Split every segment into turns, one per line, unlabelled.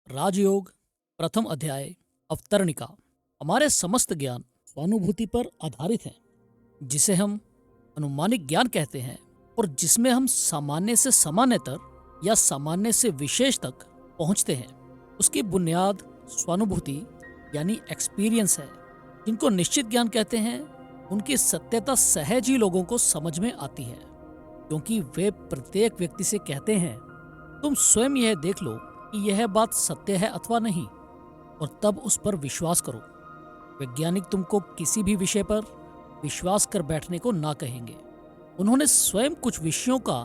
राजयोग प्रथम अध्याय अवतरणिका। हमारे समस्त ज्ञान स्वानुभूति पर आधारित है, जिसे हम अनुमानिक ज्ञान कहते हैं, और जिसमें हम सामान्य से सामान्यतर या सामान्य से विशेष तक पहुंचते हैं। उसकी बुनियाद स्वानुभूति यानी एक्सपीरियंस है। जिनको निश्चित ज्ञान कहते हैं, उनकी सत्यता सहज ही लोगों को समझ में आती है, क्योंकि वे प्रत्येक व्यक्ति से कहते हैं, तुम स्वयं यह देख लो कि यह बात सत्य है अथवा नहीं, और तब उस पर विश्वास करो। वैज्ञानिक तुमको किसी भी विषय पर विश्वास कर बैठने को ना कहेंगे। उन्होंने स्वयं कुछ विषयों का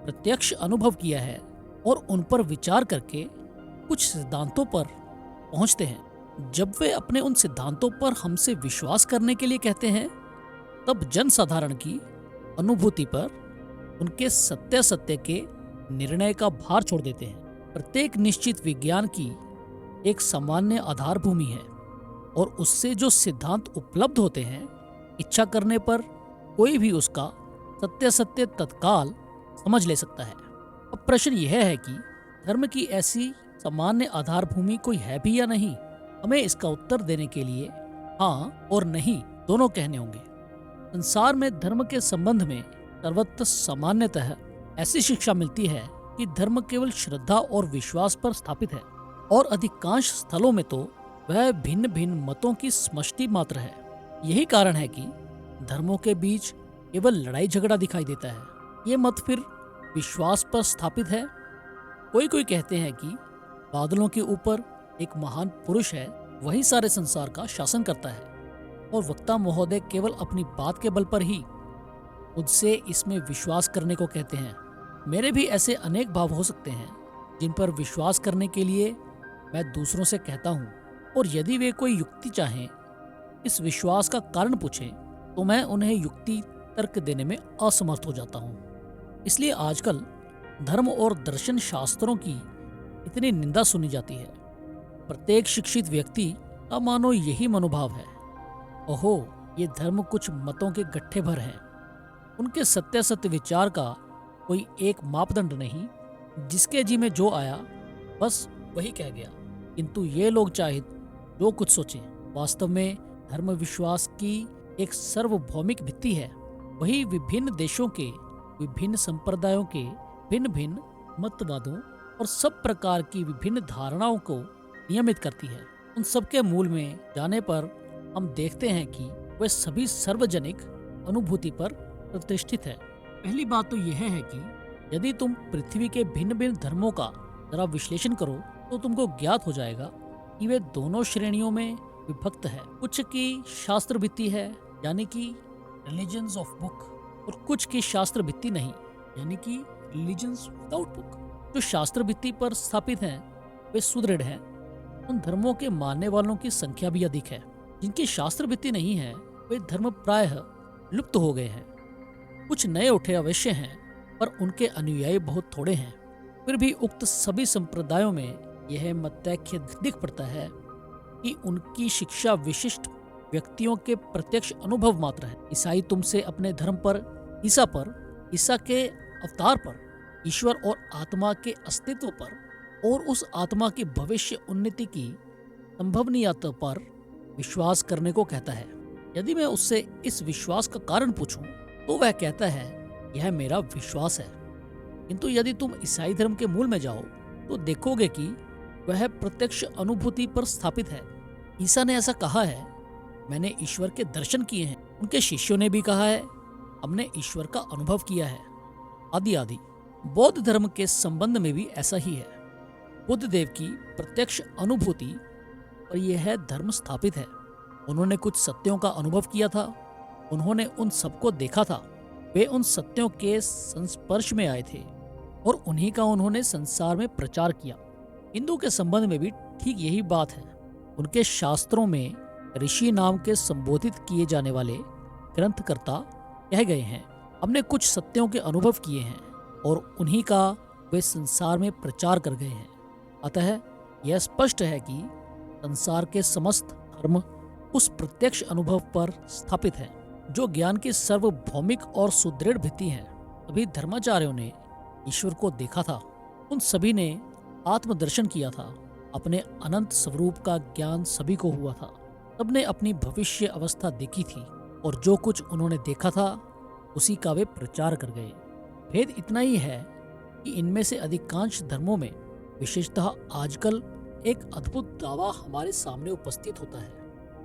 प्रत्यक्ष अनुभव किया है और उन पर विचार करके कुछ सिद्धांतों पर पहुंचते हैं। जब वे अपने उन सिद्धांतों पर हमसे विश्वास करने के लिए कहते हैं, तब जनसाधारण की अनुभूति पर उनके सत्य के निर्णय का भार छोड़ देते हैं। प्रत्येक निश्चित विज्ञान की एक सामान्य आधार भूमि है, और उससे जो सिद्धांत उपलब्ध होते हैं, इच्छा करने पर कोई भी उसका सत्य तत्काल समझ ले सकता है। अब प्रश्न यह है कि धर्म की ऐसी सामान्य आधार भूमि कोई है भी या नहीं। हमें इसका उत्तर देने के लिए हाँ और नहीं दोनों कहने होंगे। संसार में धर्म के संबंध में सर्वत्र सामान्यतः ऐसी शिक्षा मिलती है कि धर्म केवल श्रद्धा और विश्वास पर स्थापित है, और अधिकांश स्थलों में तो वह भिन्न भिन्न मतों की समष्टि मात्र है। यही कारण है कि धर्मों के बीच केवल लड़ाई झगड़ा दिखाई देता है। ये मत फिर विश्वास पर स्थापित है। कोई कोई कहते हैं कि बादलों के ऊपर एक महान पुरुष है, वही सारे संसार का शासन करता है, और वक्ता महोदय केवल अपनी बात के बल पर ही मुझसे इसमें विश्वास करने को कहते हैं। मेरे भी ऐसे अनेक भाव हो सकते हैं जिन पर विश्वास करने के लिए मैं दूसरों से कहता हूँ, और यदि वे कोई युक्ति चाहें, इस विश्वास का कारण पूछें, तो मैं उन्हें युक्ति तर्क देने में असमर्थ हो जाता हूँ। इसलिए आजकल धर्म और दर्शन शास्त्रों की इतनी निंदा सुनी जाती है। प्रत्येक शिक्षित व्यक्ति का मानो यही मनोभाव है, ओहो ये धर्म कुछ मतों के गट्ठे भर हैं। उनके सत्य विचार का कोई एक मापदंड नहीं, जिसके जी में जो आया बस वही कह गया। किंतु ये लोग चाहे जो कुछ सोचें, वास्तव में धर्म विश्वास की एक सार्वभौमिक भित्ति है। वही विभिन्न देशों के, विभिन्न संप्रदायों के, भिन्न भिन्न मतवादों और सब प्रकार की विभिन्न धारणाओं को नियमित करती है। उन सबके मूल में जाने पर हम देखते हैं कि वे सभी सार्वजनिक अनुभूति पर प्रतिष्ठित है। पहली बात तो यह है कि यदि तुम पृथ्वी के भिन्न भिन्न धर्मों का जरा विश्लेषण करो, तो तुमको ज्ञात हो जाएगा कि वे दोनों श्रेणियों में विभक्त है। कुछ की शास्त्र भित्ति है, यानी कि रिलीजन्स ऑफ बुक, और कुछ की शास्त्र भित्ति नहीं, यानी कि रिलीजन्स विदाउट बुक। जो शास्त्र भित्ति पर स्थापित हैं, वे सुदृढ़ हैं। उन धर्मों के मानने वालों की संख्या भी अधिक है। जिनकी शास्त्र भित्ति नहीं है, वे धर्म प्रायः लुप्त हो गए हैं। कुछ नए उठे अवश्य हैं, पर उनके अनुयायी बहुत थोड़े हैं। फिर भी उक्त सभी संप्रदायों में यह मतैक्य दिख पड़ता है कि उनकी शिक्षा विशिष्ट व्यक्तियों के प्रत्यक्ष अनुभव मात्र है। ईसाई तुमसे अपने धर्म पर, ईसा के अवतार पर, ईश्वर और आत्मा के अस्तित्व पर, और उस आत्मा की भविष्य उन्नति की संभवनीयता पर विश्वास करने को कहता है। यदि मैं उससे इस विश्वास का कारण पूछूं, तो वह कहता है यह मेरा विश्वास है। किंतु यदि तुम ईसाई धर्म के मूल में जाओ, तो देखोगे कि वह प्रत्यक्ष अनुभूति पर स्थापित है। ईसा ने ऐसा कहा है, मैंने ईश्वर के दर्शन किए हैं। उनके शिष्यों ने भी कहा है, हमने ईश्वर का अनुभव किया है, आदि आदि। बौद्ध धर्म के संबंध में भी ऐसा ही है। बुद्ध देव की प्रत्यक्ष अनुभूति पर यह धर्म स्थापित है। उन्होंने कुछ सत्यों का अनुभव किया था, उन्होंने उन सबको देखा था, वे उन सत्यों के संस्पर्श में आए थे, और उन्हीं का उन्होंने संसार में प्रचार किया। हिंदू के संबंध में भी ठीक यही बात है। उनके शास्त्रों में ऋषि नाम के संबोधित किए जाने वाले ग्रंथकर्ता कह गए हैं, हमने कुछ सत्यों के अनुभव किए हैं, और उन्हीं का वे संसार में प्रचार कर गए हैं। अतः यह स्पष्ट है कि संसार के समस्त धर्म उस प्रत्यक्ष अनुभव पर स्थापित है, जो ज्ञान की सार्वभौमिक और सुदृढ़ भित्ति है। सभी धर्माचार्यों ने ईश्वर को देखा था। उन सभी ने आत्मदर्शन किया था। अपने अनंत स्वरूप का ज्ञान सभी को हुआ था। सबने अपनी भविष्य अवस्था देखी थी और जो कुछ उन्होंने देखा था उसी का वे प्रचार कर गए। भेद इतना ही है कि इनमें से अधिकांश धर्मों में विशेषतः आजकल एक अद्भुत दावा हमारे सामने उपस्थित होता है,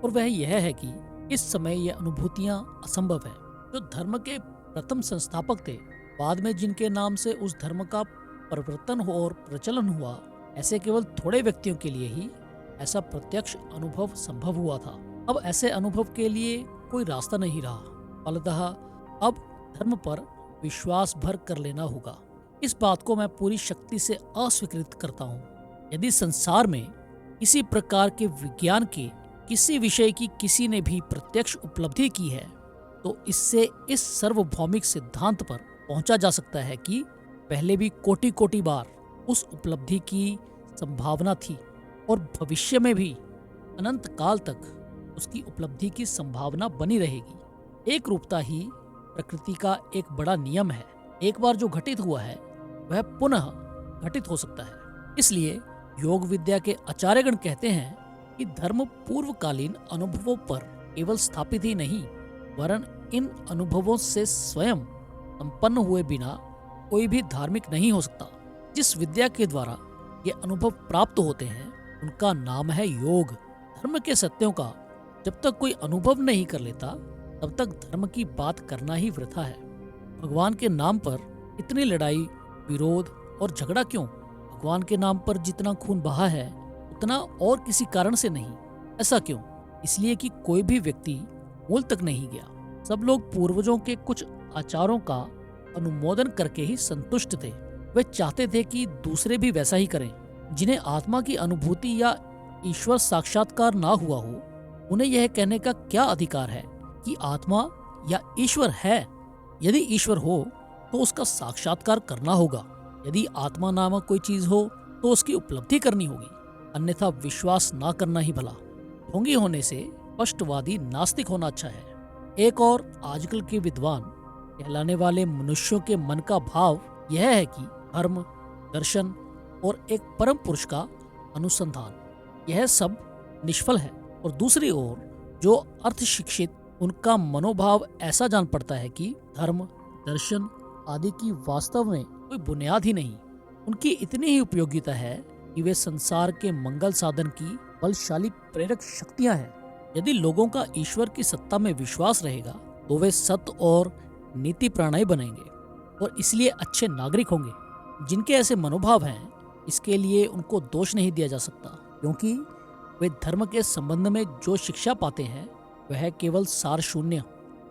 और वह यह है कि इस समय यह अनुभूतियां असंभव है। जो धर्म के प्रथम संस्थापक थे, बाद में जिनके नाम से उस धर्म का परिवर्तन हो और प्रचलन हुआ, ऐसे केवल थोड़े व्यक्तियों के लिए ही ऐसा प्रत्यक्ष अनुभव संभव हुआ था। अब ऐसे अनुभव के लिए कोई रास्ता नहीं रहा। फलतः अब धर्म पर विश्वास भर कर लेना होगा। इस बात को मैं पूरी शक्ति से अस्वीकृत करता हूँ। यदि संसार में किसी प्रकार के विज्ञान के किसी विषय की किसी ने भी प्रत्यक्ष उपलब्धि की है, तो इससे इस सार्वभौमिक सिद्धांत पर पहुंचा जा सकता है कि पहले भी कोटि कोटि बार उस उपलब्धि की संभावना थी और भविष्य में भी अनंत काल तक उसकी उपलब्धि की संभावना बनी रहेगी। एक रूपता ही प्रकृति का एक बड़ा नियम है। एक बार जो घटित हुआ है वह पुनः घटित हो सकता है। इसलिए योग विद्या के आचार्यगण कहते हैं कि धर्म पूर्वकालीन अनुभवों पर केवल स्थापित ही नहीं, वरन इन अनुभवों से स्वयं संपन्न हुए बिना कोई भी धार्मिक नहीं हो सकता। जिस विद्या के द्वारा ये अनुभव प्राप्त होते हैं उनका नाम है योग। धर्म के सत्यों का जब तक कोई अनुभव नहीं कर लेता, तब तक धर्म की बात करना ही वृथा है। भगवान के नाम पर इतनी लड़ाई, विरोध और झगड़ा क्यों? भगवान के नाम पर जितना खून बहा है उतना और किसी कारण से नहीं। ऐसा क्यों? इसलिए कि कोई भी व्यक्ति मूल तक नहीं गया। सब लोग पूर्वजों के कुछ आचारों का अनुमोदन करके ही संतुष्ट थे। वे चाहते थे कि दूसरे भी वैसा ही करें। जिन्हें आत्मा की अनुभूति या ईश्वर साक्षात्कार ना हुआ हो, उन्हें यह कहने का क्या अधिकार है कि आत्मा या ईश्वर है? यदि ईश्वर हो तो उसका साक्षात्कार करना होगा। यदि आत्मा नामक कोई चीज हो तो उसकी उपलब्धि करनी होगी, अन्यथा विश्वास ना करना ही भला। ढोंगी होने से स्पष्टवादी नास्तिक होना अच्छा है। एक और आजकल के विद्वान कहलाने वाले मनुष्यों के मन का भाव यह है कि धर्म, दर्शन और एक परम पुरुष का अनुसंधान, यह सब निष्फल है। और दूसरी ओर जो अर्थ शिक्षित, उनका मनोभाव ऐसा जान पड़ता है कि धर्म, दर्शन आदि की वास्तव में कोई बुनियाद ही नहीं। उनकी इतनी ही उपयोगिता है कि वे संसार के मंगल साधन की बलशाली प्रेरक शक्तियां हैं। यदि लोगों का ईश्वर की सत्ता में विश्वास रहेगा तो वे सत्य और नीति प्राणाई बनेंगे और इसलिए अच्छे नागरिक होंगे। जिनके ऐसे मनोभाव हैं, इसके लिए उनको दोष नहीं दिया जा सकता, क्योंकि वे धर्म के संबंध में जो शिक्षा पाते हैं वह केवल सार शून्य,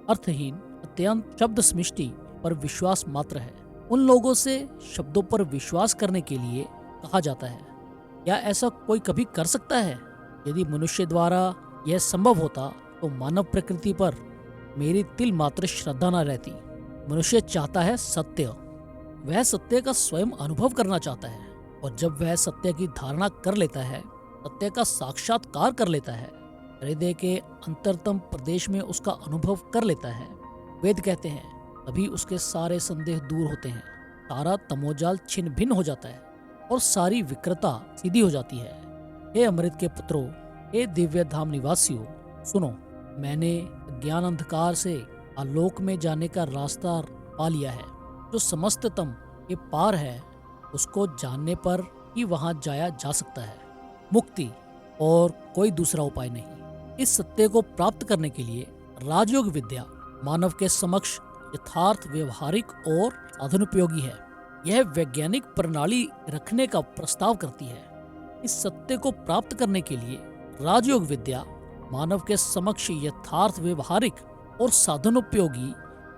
अर्थहीन, अत्यंत शब्द समिष्टि पर विश्वास मात्र है। उन लोगों से शब्दों पर विश्वास करने के लिए कहा जाता है। क्या ऐसा कोई कभी कर सकता है? यदि मनुष्य द्वारा यह संभव होता तो मानव प्रकृति पर मेरी तिल मात्र श्रद्धा न रहती। मनुष्य चाहता है सत्य। वह सत्य का स्वयं अनुभव करना चाहता है, और जब वह सत्य की धारणा कर लेता है, सत्य का साक्षात्कार कर लेता है, हृदय के अंतरतम प्रदेश में उसका अनुभव कर लेता है, वेद कहते हैं, तभी उसके सारे संदेह दूर होते हैं, सारा तमोजाल छिन्न भिन्न हो जाता है और सारी विकृता सीधी हो जाती है। हे अमृत के पुत्रों, हे दिव्य धाम निवासियों, सुनो, मैंने ज्ञान अंधकार से आलोक में जाने का रास्ता पा लिया है। जो समस्ततम के पार है, उसको जानने पर ही वहां जाया जा सकता है। मुक्ति और कोई दूसरा उपाय नहीं। इस सत्य को प्राप्त करने के लिए राजयोग विद्या मानव के समक्ष यथार्थ, व्यवहारिक और साधनोपयोगी है। यह वैज्ञानिक प्रणाली रखने का प्रस्ताव करती है। इस सत्य को प्राप्त करने के लिए राजयोग विद्या मानव के समक्ष यथार्थ, व्यवहारिक और साधनोपयोगी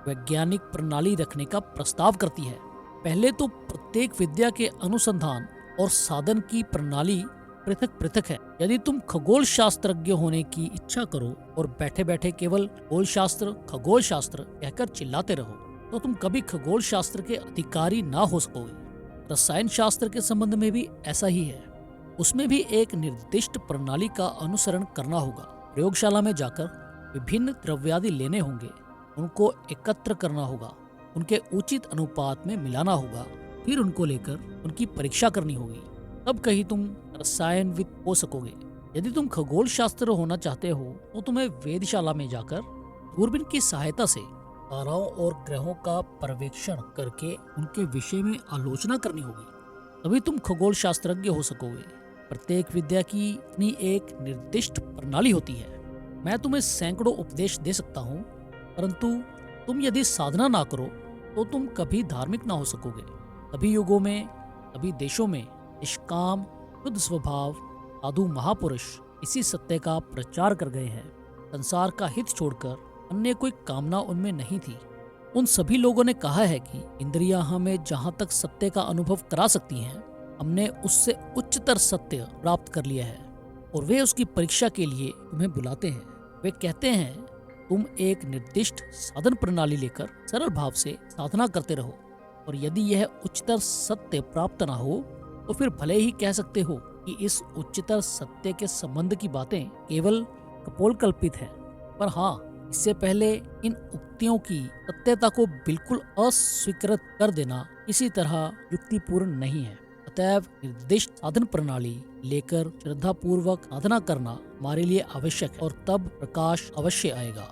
वैज्ञानिक प्रणाली रखने का प्रस्ताव करती है। पहले तो प्रत्येक विद्या के अनुसंधान और साधन की प्रणाली पृथक पृथक है। यदि तुम खगोल शास्त्रज्ञ होने की इच्छा करो और बैठे बैठे केवल खगोल शास्त्र कहकर चिल्लाते रहो, तो तुम कभी खगोल शास्त्र के अधिकारी ना हो सकोगे। रसायन शास्त्र के संबंध में भी ऐसा ही है। उसमें भी एक निर्दिष्ट प्रणाली का अनुसरण करना होगा। प्रयोगशाला में जाकर विभिन्न द्रव्यादि लेने होंगे, उनको एकत्र करना होगा, उनके उचित अनुपात में मिलाना होगा, फिर उनको लेकर उनकी परीक्षा करनी होगी। तब कहीं तुम रसायनविद हो सकोगे। यदि तुम खगोल शास्त्र होना चाहते हो तो तुम्हें वेधशाला में जाकर दूरबीन की सहायता से ताराओं और ग्रहों का पर्यवेक्षण करके उनके विषय में आलोचना करनी होगी, तभी तुम खगोल शास्त्रज्ञ हो सकोगे। प्रत्येक विद्या की अपनी एक निर्दिष्ट प्रणाली होती है। मैं तुम्हें सैकड़ों उपदेश दे सकता हूँ, परंतु तुम यदि साधना ना करो तो तुम कभी धार्मिक ना हो सकोगे। सभी युगों में, सभी देशों में निष्काम, शुद्ध स्वभाव साधु महापुरुष इसी सत्य का प्रचार कर गए हैं। संसार का हित छोड़कर अन्य कोई कामना उनमें नहीं थी। उन सभी लोगों ने कहा है कि इंद्रियां हमें जहाँ तक सत्य का अनुभव करा सकती हैं, हमने उससे उच्चतर सत्य प्राप्त कर लिया है और वे उसकी परीक्षा के लिए तुम्हें बुलाते हैं। वे कहते हैं तुम एक निर्दिष्ट साधन प्रणाली लेकर सरल भाव से साधना करते रहो, और यदि यह उच्चतर सत्य प्राप्त ना हो तो फिर भले ही कह सकते हो कि इस उच्चतर सत्य के संबंध की बातें केवल कपोलकल्पित हैं। पर हाँ, इससे पहले इन उक्तियों की सत्यता को बिल्कुल अस्वीकृत कर देना किसी तरह युक्तिपूर्ण नहीं है। अतएव निर्दिष्ट साधन प्रणाली लेकर श्रद्धा पूर्वक साधना करना हमारे लिए आवश्यक है, और तब प्रकाश अवश्य आएगा।